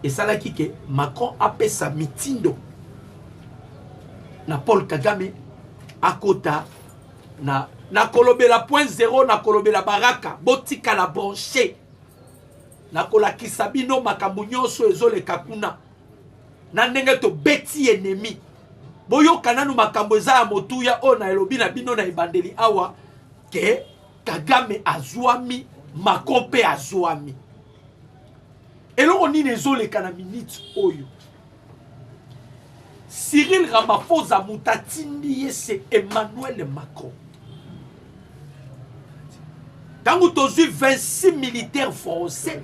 Et ça là qui que Macron a fait sa mitindo na Paul Kagame à kota na kolobela point zéro na kolobela baraka botika la branché na kolakisa bino makambo nyonso ezoleka kuna na ndenge to beti ennemi boyoka nanu makambo eza ya motuya o na elobi na bino na ebandeli awa ke Kagame azwami Macron mpe azwami eloko nini ezoleka na minute oyo Cyril Ramaphosa mutatindi ye c'est Emmanuel Macron. Quand vous avez 26 militaires français,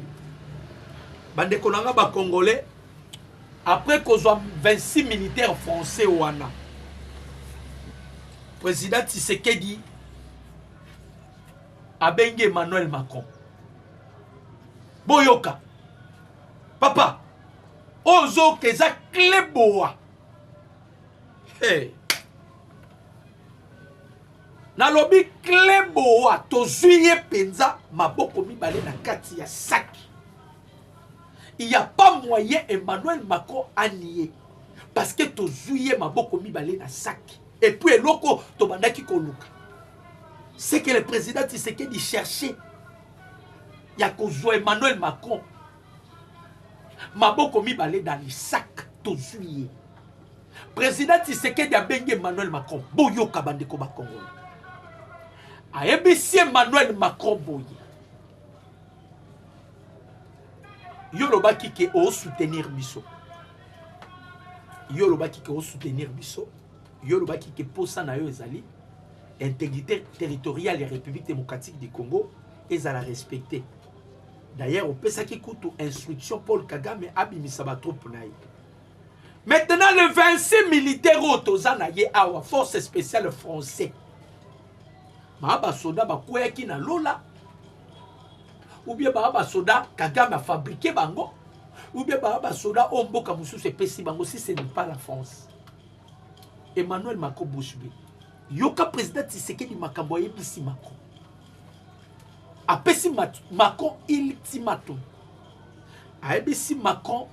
bande konanga ba congolais, après qu'on soit 26 militaires français wana, président Tshisekedi a bengue Emmanuel Macron. Boyoka, papa, ozo keza kleboa. Hey. Na lobi kleboa tozuye penza maboko mibale na kati ya sac. Il n'y a pas moyen Emmanuel Macron a nié parce que tozuye maboko mibale na sac. Et puis eloko to bandaki koluka. C'est que le président Tshisekedi cherchait. Il y a kozwa Emmanuel Macron maboko mibale dans le sac tozuye. Président Tshisekedi a bengue Emmanuel Macron. Boyo kabandeko ba Congo. A ebisi Emmanuel Macron boye. Yo loba kike o soutenir biso. Yo loba kike o soutenir biso. Yo loba kike posa na yo ezali intégrité territoriale et République démocratique du Congo ezala respecter. D'ailleurs, on peut ça qui coûte instruction Paul Kagame abimisa ba troupe na ye. Maintenant, le 26 militaires autozanaye awa force spéciale français. Mahaba soda ba kweki na lola. Ou bien bahaba soda Kagame a fabriqué bango. Ou bien bahaba soda omboka mususu epesi bango si ce n'est pas la France. Emmanuel Macron Bouchbe. Yoka président Tshisekedi makambo yebisi Macron. Apesi Macron ultimatum. Ayebisi Macron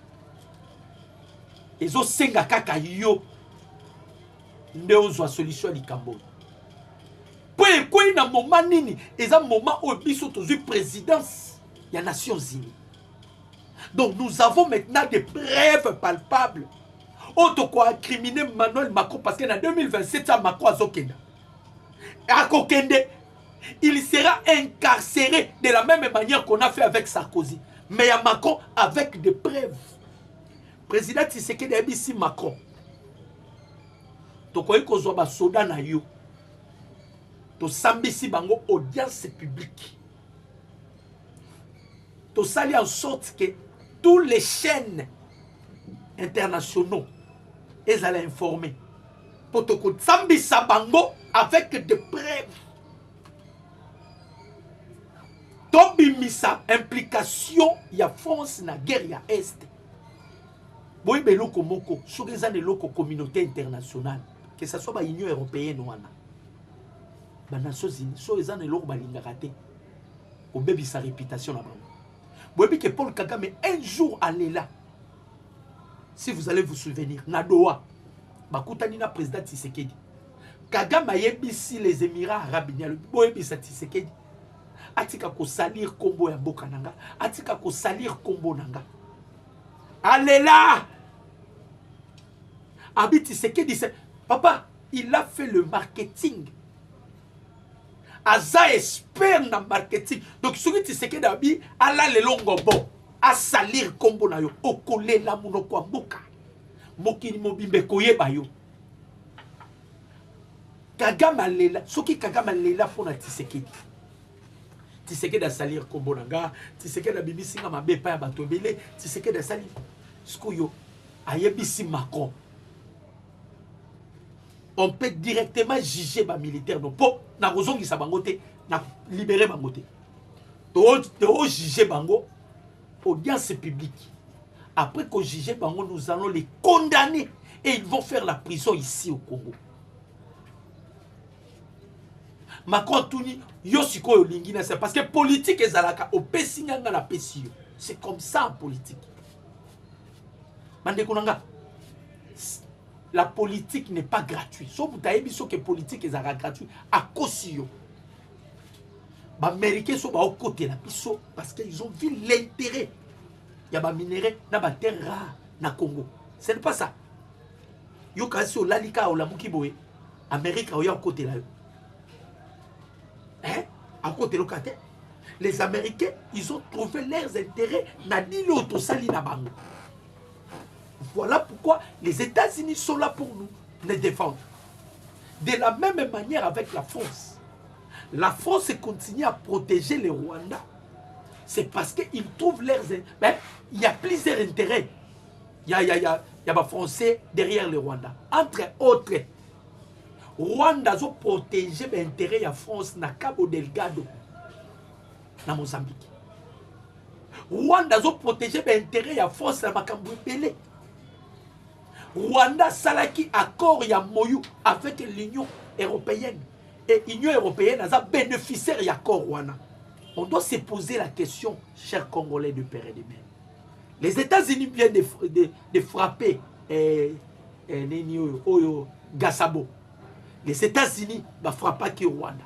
ezo senga kaka yo nde ozwa solution likambo. Pour quoi na moment nini eza moment où biso tozui présidence ya Nations Unies. Donc nous avons maintenant des preuves palpables. Auto quoi incriminer Emmanuel Macron parce que en 2027 ça Macron azokenda. Akokende, il sera incarcéré de la même manière qu'on a fait avec Sarkozy. Mais à Macron avec des preuves. Président Tshisekedi abisi Macron. To koyi kozwa ba soda na yo. To sambisi bango audience publique. To sali en sorte que tous les chaînes internationaux elles allaient informer. Pour to sambisa bango avec des preuves. To bimisa implication ya France na guerre ya Est. Boy beloko moko, soki eza loko communauté internationale, que ce soit ba Union européenne wana. Ba Nations Unies, so eza loko balingaka te. Ko bebi sa réputation na bango. Boy que Paul Kagame un jour allait là. Si vous allez vous souvenir, na Doha, bakutani na président Tshisekedi. Kagame a yebisi les Émirats arabes unis, boy bisa Tshisekedi. Atika ko salir kombo ya mboka nanga, atika ko salir kombo nanga. Allez là! Abi Tshisekedi dit, papa, il a fait le marketing. Aza espère dans le marketing. Donc, ce que Tshisekedi a dit, ala le longo bon, a salir kombo na yo, okole la munoko mboka. Mokini mobimbe koye ba yo. Kagame alela, ce qui Kagame alela pour na Tshisekedi. Tshisekedi a salir kombo nanga, Tshisekedi a bibisi nga mabe pa ya bato ebele, Tshisekedi a salir skuyo ayebisi Macron. On peut directement juger les militaires non po na kozongi sa bango te na libérer bango te. To juger bango audience publique. Après qu'on juge bango, nous allons les condamner et ils vont faire la prison ici au Congo. Macron Touni, Yoshiko Olingina, c'est parce que politique est zalaka, au Pessinga la Pessio. C'est comme ça en politique. Bande konanga. La politique n'est pas gratuite. Sauf que vous biso que politique est gratuite à cause yo. Les Américains sont au côté la biso parce qu'ils ont vu l'intérêt. Il y a des minéraux dans la terre rare na Congo. Ce n'est pas ça. Yo kasi o lalika o la mukiboé. Amérique au côté là. Hein? À côté le côté. Les Américains, ils ont trouvé leurs intérêts na ni l'autre sali na bango. Voilà pourquoi les États-Unis sont là pour nous défendre. De la même manière avec la France. La France continue à protéger les Rwandais. C'est parce qu'ils trouvent leurs intérêts. Ben, il y a plusieurs intérêts. Il y a des Français derrière les Rwandais. Entre autres, Rwanda a protégé les intérêts de la France dans Cabo Delgado, dans Mozambique. Rwanda a protégé les intérêts de la France dans Makambouibele. Rwanda salaki accord ya moyu avec l'Union européenne. Et l'Union européenne a bénéficié de l'accord Rwanda. On doit se poser la question, chers Congolais de père et de mère. Les États-Unis viennent de frapper Gassabo. Les États-Unis vont frapper Rwanda.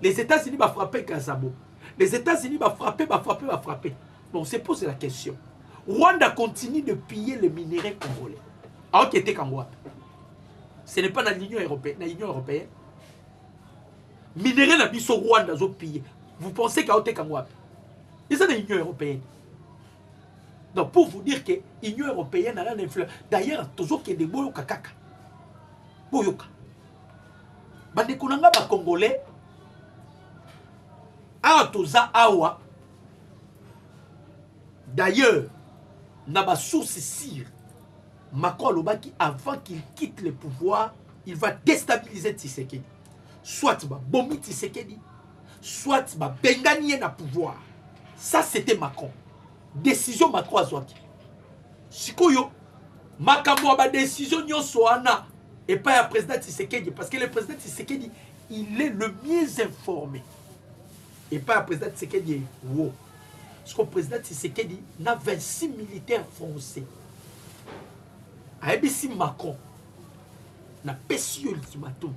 Les États-Unis vont frapper Gassabo. Les États-Unis vont frapper. Bon, on se pose la question. Rwanda continue de piller le minerai congolais. Alors qu'il était Kangwa. Ce n'est pas dans l'Union européenne. Minerai n'a pas sur Rwanda pillé. Vous pensez qu'il y a Kangwa. Et c'est dans l'Union européenne. Donc pour vous dire que l'Union européenne a une influence. D'ailleurs, toujours qu'il y a des boyoka kaka. Boyoka. Bande konanga ba Congolais. A toza awa. D'ailleurs, n'a pas source sire. Macron Lobaki, avant qu'il quitte le pouvoir, il va déstabiliser Tshisekedi. Soit bah bombi Tshisekedi, soit bah benganie na pouvoir. Ça c'était Macron. Décision Macron azwaki. Sikoyo, makambo ba décision nyonso ana et pas le président Tshisekedi parce que le président Tshisekedi, il est le mieux informé. Et pas le président Tshisekedi. Wow. Parce que le président Tshisekedi n'a 26 militaires français. ABC Macron na pesi ultimatum.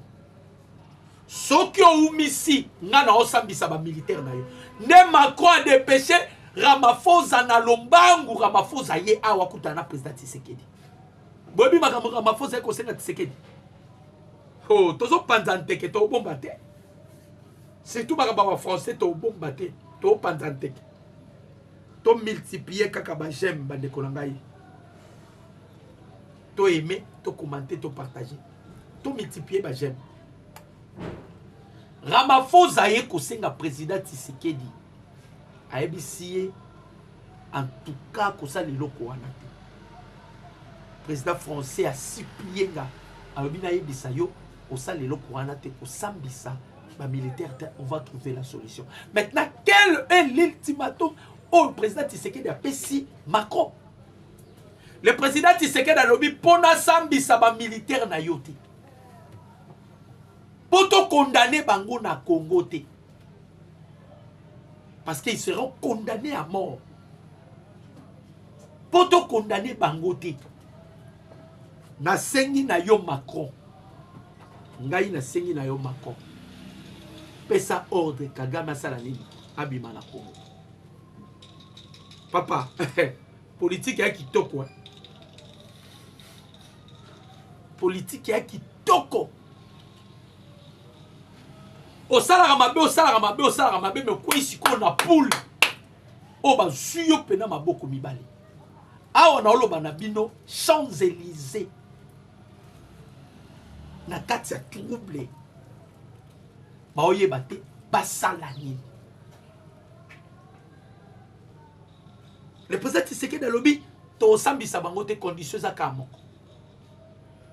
Soki o umisi nga na osambisa ba militaire na yo. Ne Macron a dépêché Ramaphosa na lombangu Ramaphosa ye awa kutana na président Tshisekedi. Bobi makambo Ramaphosa ko senga Tshisekedi. Oh, tozo panzanteke to bomba te. C'est tout makambo français to bomba te, to panzanteke. To multiplier kaka ba j'aime ba dekolangai. To aimer, to commenter, to partager. To multiplier, bah j'aime. Ramaphosa ye kosenga président Tshisekedi. ABC en tout cas kosa liloko wana. Président français a supplié nga abina yebisa yo kosa liloko wana te kosambisa ba militaire, on va trouver la solution. Maintenant, quel est l'ultimatum au président Tshisekedi a pesi Macron? Le président Tshisekedi a lobby pour sambisa ba militaire na yoti. Pour te condamner bango na Congo te. Parce qu'ils seront condamnés à mort. Pour te condamner bango te. Na sengi na yo Macron. Ngai na sengi na yo Macron. Pesa ordre Kagame Salani abima na Congo. Papa, politique ya kitoko. Politique ya kitoko. Osala mabe me kwa isiko na poule. O ba suyo pena maboko mibale. Awa na oloba na bino Champs-Élysées. Na kati ya trouble. Ba oyeba te basala nini. Le président Tshisekedi alobi to sambisa bango te conditions za kamoko.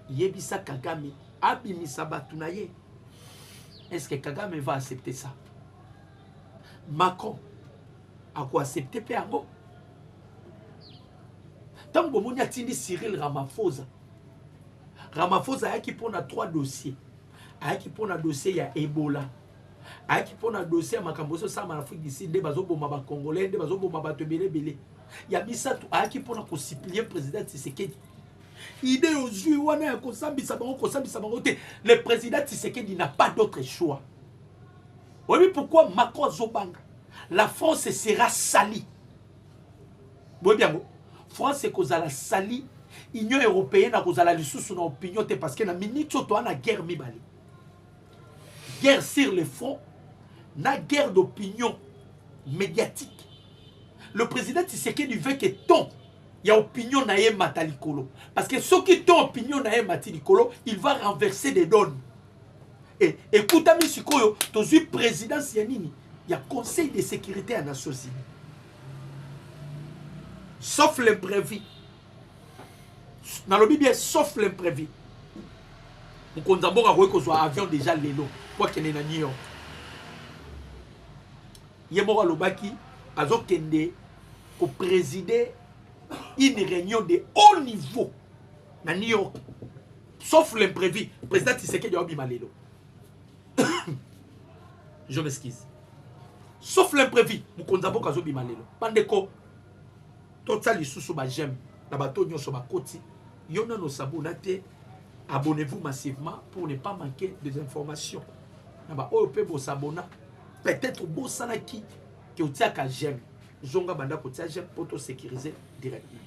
Yebisa Kagame abimisa batu na ye. Est-ce que Kagame va accepter ça? Macron a quoi accepter Péango? Tant que vous avez Cyril Ramaphosa, Ramaphosa a qui pour 3 dossiers. A qui pour un dossier, il y a Ebola. A qui pour un dossier, à Makamboso, ça, en Afrique d'ici, des bazos pour ma Congolais, des bazos pour ma Tebele Belé. ya misato ayaki mpona kosupplier président Tshisekedi idée ozwi wana ya kosambisa bango te. Le président Tshisekedi n'a pas d'autre choix. Oui, pourquoi Macron Zobanga la France sera salie. Oui bien, France est la salie. Union européenne a causé la lisusu na opinion te parce que na minute to na guerre mibali. Guerre sur le front, na guerre d'opinion médiatique. Le président Tshisekedi veut que ton il y a opinion na ye matalikolo parce que ceux qui ton opinion na ye matalikolo, il va renverser des donnes. Et écoute ami sikoyo, tozu présidence ya nini? Il y a Conseil de sécurité à Nations Unies. Sauf l'imprévu. Dans le Bible, sauf l'imprévu. Nous avons un avion déjà l'élo. Quoi qu'il y ait New York. Yemora Lobaki a présider une réunion de haut niveau à New York. Sauf l'imprévu. Le président Tshisekedi a l'élo. Je m'excuse. Sauf l'imprévu. Nous avons un l'élo. Pandeko. Tout ça, les sous j'aime. La bateau sur ma côte. Yona no sabonate. Abonnez-vous massivement pour ne pas manquer des informations. Peut-être beau sanaki qui otia ka j'aime. Zonga banda kotia j'aime pour te sécuriser directement.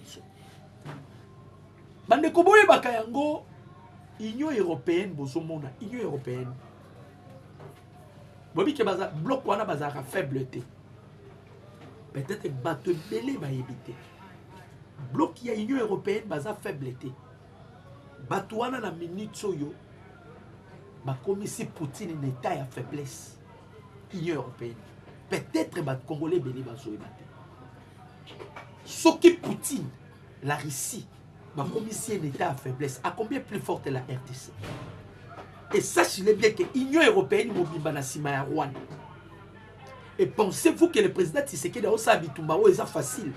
Bande koboye bakayango Union européenne bozomona Union européenne. Bobi ke baza bloc wana bazaka faibleté. Peut-être bateau belé va éviter. Bloc ya Union européenne baza faibleté. Batouana na minute soyo ba commissaire Poutine une état à faiblesse Union européenne peut-être bat congolais belé bazoé baté soki Poutine la Russie ba commissaire une état à faiblesse à combien plus forte la RDC et sachez bien que Union européenne mobimba na sima ya Rwanda et pensez-vous que le président Tshisekedi a sabitumba o eza facile.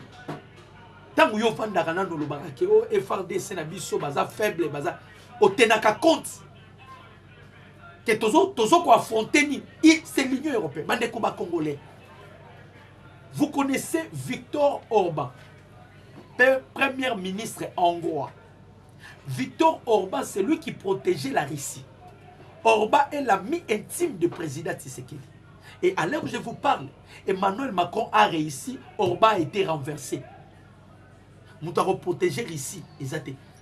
Tant que vous avez un le FRDC na biso baza faible baza otenaka compte que tozo ko affronter c'est l'Union européenne bande ko ba congolais. Vous connaissez Viktor Orban, premier ministre hongrois. Viktor Orban, c'est lui qui protégeait la Russie. Orban est l'ami intime du président Tshisekedi. Et à l'heure où je vous parle, Emmanuel Macron a réussi, Orban a été renversé. Nous avons protégé ici.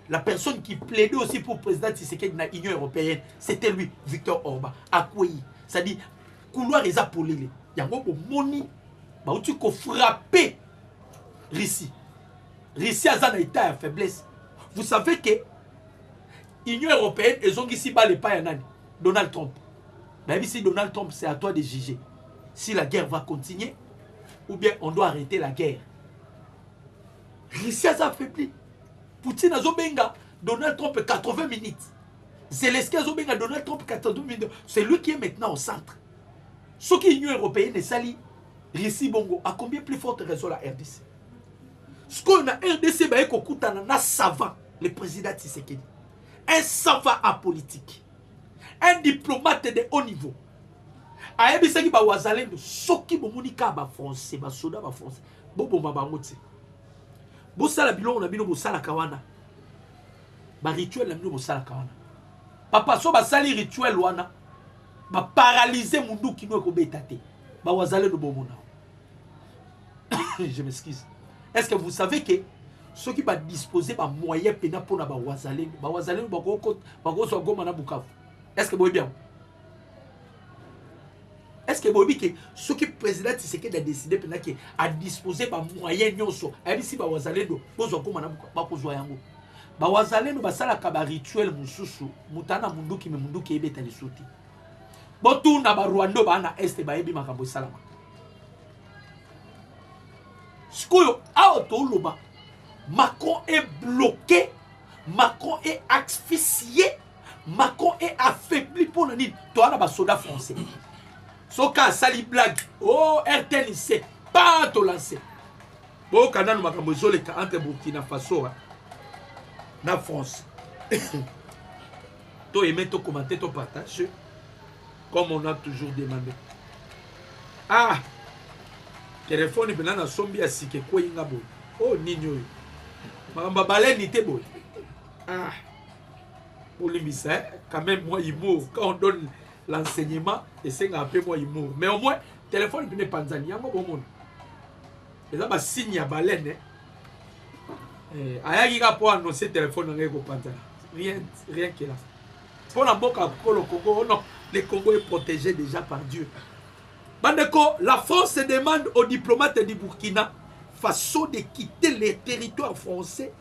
La personne qui plaidait aussi pour le président Tshisekedi de l'Union européenne, c'était lui, Viktor Orban. Akouyi. C'est-à-dire, couloir les apolés. Il y a un moni, il faut frapper Russie. Russie a un état de faiblesse. Vous savez que l'Union européenne, ils ont ici bas les pas Donald Trump. Même si Donald Trump, c'est à toi de juger. Si la guerre va continuer, ou bien on doit arrêter la guerre. Russie a affaibli. Poutine a zobenga Donald Trump 80 minutes. Zelensky a zobenga Donald Trump 80 minutes. C'est lui qui est maintenant au centre. Ce qui est l'Union européenne est sali. Russie Bongo. À combien plus forte raison la RDC? Ce qu'on a RDC, c'est un savant, le président Tshisekedi. Un savant apolitique. Un diplomate de haut niveau. Ayebisaki ba wazalendo soki bomunika ba français ba soda ba français. Bobo mabangote. Bosala bilon na bino bosala kawana. Ba rituel na bino bosala kawana. Papa so ba sali rituel wana. Ba paralyser mundu kino ko betate. Ba wazalendo bomona. Je m'excuse. Est-ce que vous savez que ceux qui va disposer ba moyens pena pour na ba wazalendo ba go so goma na Bukavu. Est-ce que vous voyez bien? Est-ce que vous voyez que ce que le président Tshisekedi a décidé à disposer de moyens nyonso ayebisi ba wazalendo bozo koma na bakozwa yango ba wazalendo basala ka ba rituel mususu mutana munduki me munduki ebeta lisuti botu na ba Rwanda ba na este ba yebi makambo salama sikoyo auto loba Macron est bloqué, Macron est asphyxié, Macron est affaibli pour le nid. Toi là bas soldats français. Soka sali blague. Oh RTNC pas to lancer. Bon canal makambo zoleka entre Burkina Faso na France. To aimer, to commenter, to partager comme on a toujours demandé. Ah téléphone bena na sombi asike ko inga bo. Oh nini ma baleine te boy. Ah. Pour les mystères, quand même moi humour quand on donne l'enseignement et c'est un peu moi humour. Mais au moins téléphone n'est pas Tanzanie, bon monde. Et ça va signe à baleine. Ayaki pour annoncer téléphone en Ego Panzani. Rien que là. Pour la boca au Congo, non, le Congo est protégé déjà par Dieu. Bandeko, la France demande aux diplomates du Burkina Faso de quitter les territoires français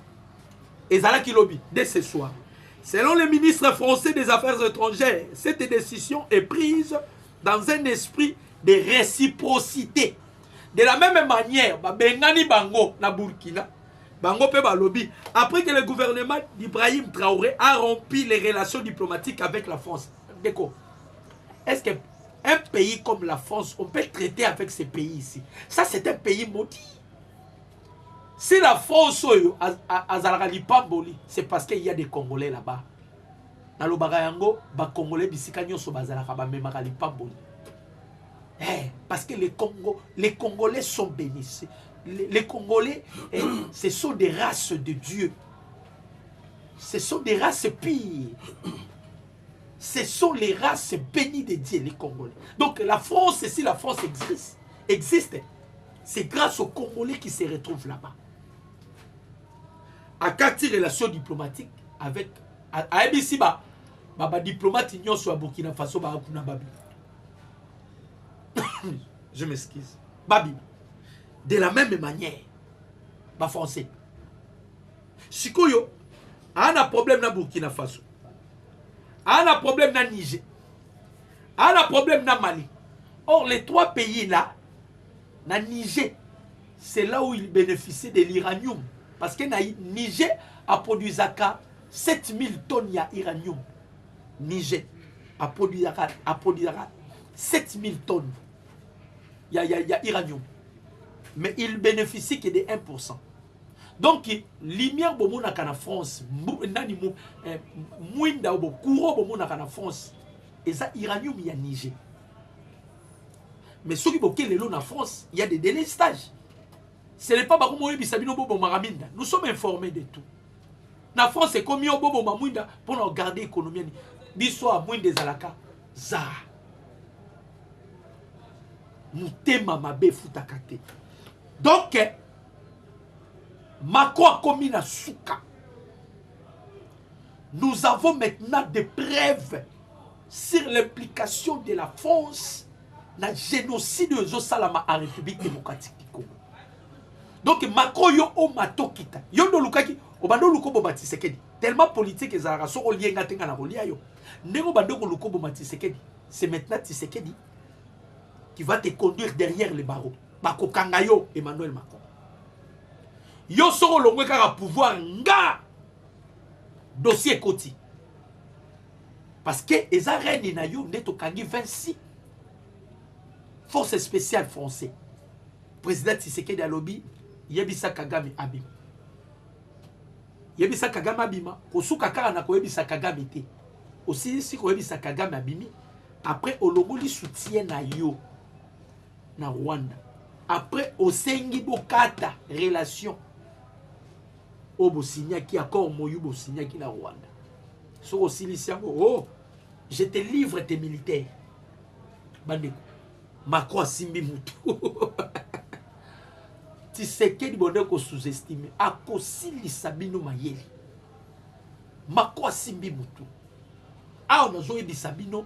et Zalaki Lobby dès ce soir. Selon le ministre français des Affaires étrangères, cette décision est prise dans un esprit de réciprocité. De la même manière, Bengani Bango na Burkina, Bango pe balobi, après que le gouvernement d'Ibrahim Traoré a rompu les relations diplomatiques avec la France. Est-ce qu'un pays comme la France, on peut traiter avec ces pays ici? Ça, c'est un pays maudit. Si la France c'est parce qu'il y a des Congolais là-bas. Dans le Bagayango, les Congolais parce que les Congolais sont bénis. Les Congolais, ce sont des races de Dieu. Ce sont des races pires. Ce sont les races bénies de Dieu, les Congolais. Donc la France, si la France existe, c'est grâce aux Congolais qui se retrouvent là-bas. À 4 relations diplomatiques avec ABC, diplomate sur Burkina Faso, je m'excuse. Babi. De la même manière, français. Sikoyo, a un problème dans Burkina Faso. A un problème dans Niger. A un problème dans Mali. Or, les 3 pays-là, dans Niger, c'est là où ils bénéficient de l'uranium. Parce que Niger a produit 7000 tonnes d'uranium. Niger a produit 7000 tonnes. Il y a uranium. Mais il bénéficie que de 1%. Donc, lumière bomona kana France, nani muinda obo courant bomona kana France. Et ça uranium il y a Niger. Mais ceux qui boquent les lots en France, il y a des délestages. Ce n'est pas comme nous sommes informés de tout. La France c'est comme yo bobo mamwinda pour garder l'économie. Biso a moins des alaka. Za. Mutema mabe futakate. Donc Macron a commis na souka. Nous avons maintenant des preuves sur l'implication de la France dans le génocide de Zosalama en République démocratique du Congo. Donc Macron yo o matokita. Yo no lukaki obando lukobo Matisekedi. Tellement politique et zara so olienga tenga na rolia yo. Ndego bando lukobo Matisekedi. C'est maintenant Tshisekedi qui va te conduire derrière les barreaux. Bako kangayo Emmanuel Macron. Yo soro longwe kaka pouvoir nga dossier koti. Parce que eza reine na yo neto kangi 26 forces spéciales français. Président Tshisekedi a lobby Yebisa Kagame abima. Yebisa Kagame abima. Kosuka kaka na ko Yebisa Kagame te. Aussi si ko Yebisa Kagame abimi. Après olongoli soutien na yo na Rwanda. Après osengi bokata relation. Obo signa qui accord moyubo signa qui na Rwanda. So aussi oh je te livre tes militaires. Bandeko. Macron simbi mutu. Tshisekedi bondeko sous-estimé. Akosili Sabino Mayeli. Macron simbi mutu. Ah on a joué de Sabino.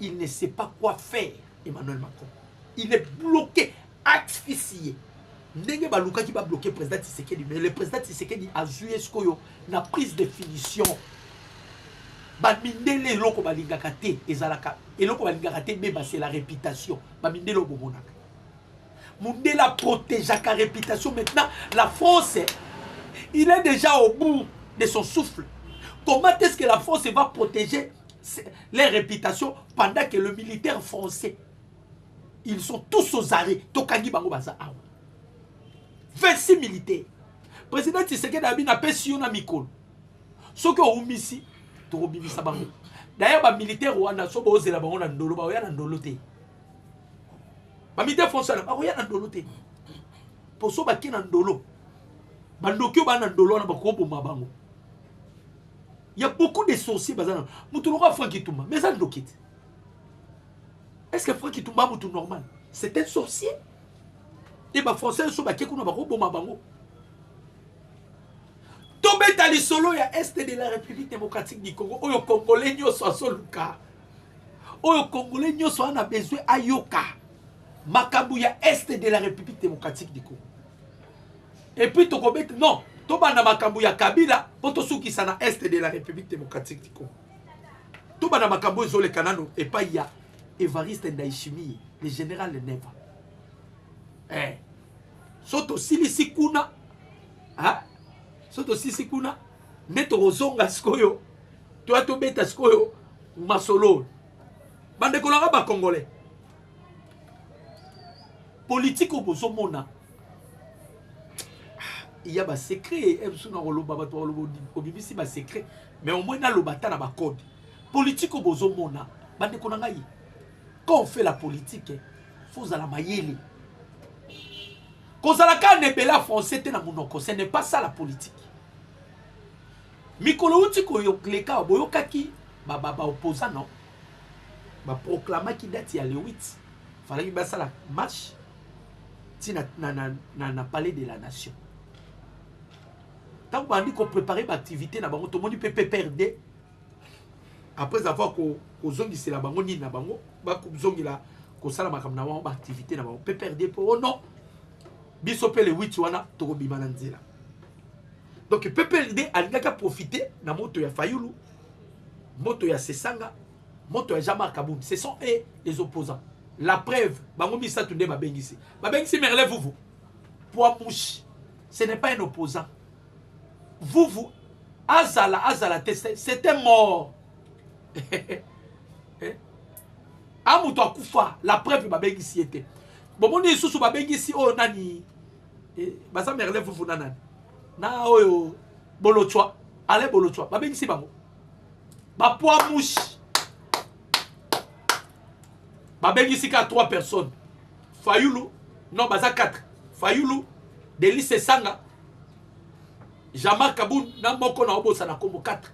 Il ne sait pas quoi faire, Emmanuel Macron. Il est bloqué, asphyxié. Ndenge baluka qui va bloquer le président Tshisekedi. Mais le président Tshisekedi a joué ce qu'il y a prise de finition. Bamindele loko balingakate ezalaka. Et loko balingakate mais c'est la réputation. Bamindele loko monaka. Mundela protège sa réputation. Maintenant, la France, il est déjà au bout de son souffle. Comment est-ce que la France va protéger les réputations pendant que le militaire français, ils sont tous aux arrêts. Tokangi bango baza awa. 26 militaires. Président Tshisekedi a bien appelé Siona Mikolo. Ce que on ici, to bimisa bango. D'ailleurs, les militaires rwandais sont aux la bango na ndolo ba ya na ndolo te. Les militaires français ba ya na ndolo te. Pour so ba ki na ndolo. bandokyo bana ndolo na bakobo mabango. Il y a beaucoup de sorciers bazana. Moutoulora Franck Toumba, mais ça ndokit. Est-ce que Franck Toumba moutou normal? C'est un sorcier. Et bah français so ba kekuna bakobo mabango. Tombe tali solo ya est de la République démocratique du Congo. Oyo congolais nyoso asoluka. Oyo congolais nyoso ana besoin ayoka. Makabu ya est de la République démocratique du Congo. Et puis tokobet non. Tobana makambu ya Kabila, potosuki sana est de la République démocratique du Congo. Tobana makambu zole kanano et pas ya Évariste Ndayishimiye, le général Neva. Eh. Soto silisi kuna. Hein? Soto silisi kuna. Neto rozonga skoyo. Toi to beta skoyo masolo. Bande kolanga ba congolais. Politique au bozomona. Il y a des secrets, secret, mais au moins il y a le code. Politique au bozomona, quand on fait la politique, il faut la mailler. Quand on a nebela français, ce n'est pas ça la politique. Mikolo uti ko yokleka boyokaki ba opposant non. Ba proclama qui date ya le 8. Fallait que ça la marche. Si na palais de la nation. Tant qu'on dit qu'on prépare l'activité, tout le monde peut perdre. Après avoir qu'on c'est la bango ni na bango, qu'on la qu'on sala makamna wa activité na bango peut perdre pour oh non. Bisope le 8 wana to bimananzela. Donc peut perdre alingaka profiter na moto ya Fayulu, moto ya Sesanga, moto ya Jamar Kaboun. Ce sont eux les opposants. La preuve, bango misa tunde babengisi. Babengisi me relève-vous. Poids mouche. Ce n'est pas un opposant. Vous, Azala, c'était mort. Amouto Akoufa, la preuve, babengisi était. Bon, mon Dieu, sous babengisi, oh, nani. Basa me relève vous, nanani. Na, oh, bolochwa. Allez, bolochwa. Babengisi, bango. Ba poids mouche. Babengisi, qu'à 3 personnes. Fayulu, non, baza 4. Fayulu, Delis Sanga. Jamar Kaboun, na moko na obosa na kombo 4.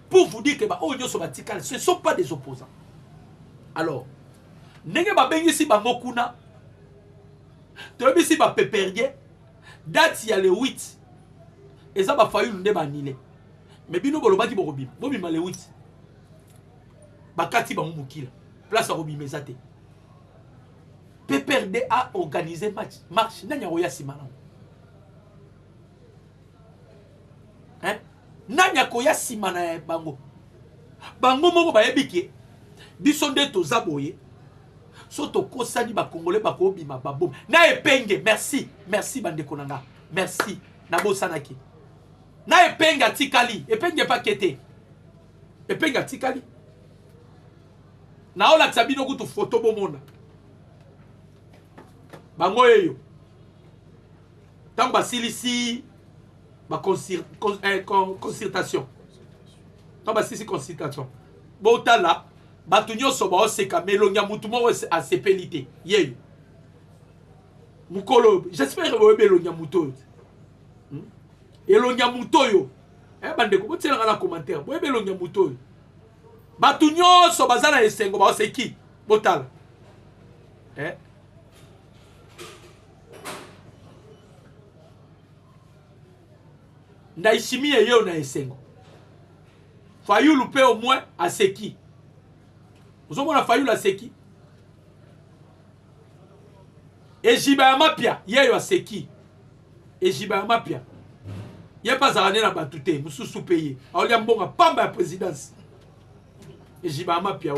Pour vous dire que ce ne sont pas des opposants. Alors, nenge ba bengisi bango kuna. Toyebi si ba peperdie. Date ya le 8. Et ça ba fayu nde ba nile. Mais bino bolobaki borobim. Bobima le 8. Ba kati ba mukila. Place à robim ezate. PPRD a organisé marche nanya roya simana. Hein? Nanya koya simana bango. Bango moko ba yebiki. Bisonde to zaboye. Soto kosani ba congolais ba ko bima babom. Na epenge, merci. Merci bande konanga. Merci. Na bosanaki. Na epenga tikali. Epenge pa kete. Epenga tikali. Na ola tsabino kutu photo bomona. Bango eyo. Tamba silisi ba consultation. Tamba silisi consultation. Botala batunyo soba oseka melonya mutu mo a sepelité. Yeyo. Mukolo, j'espère que vous avez melonya muto. Elonya muto yo. Bande ko botsela na commentaire. Vous avez melonya muto. Batunyo soba zana esengo ba oseki. Botala. Ndayishimiye yo na esengo. Fayulu pe au moins à seki. Vous avez Fayulu à seki. Et Jiba Mapia, yeyo à seki. Et Jiba Mapia. Y'a pas à na batute, mususu payé. Alors y'a mbonga pamba présidence. Et Jiba Mapia.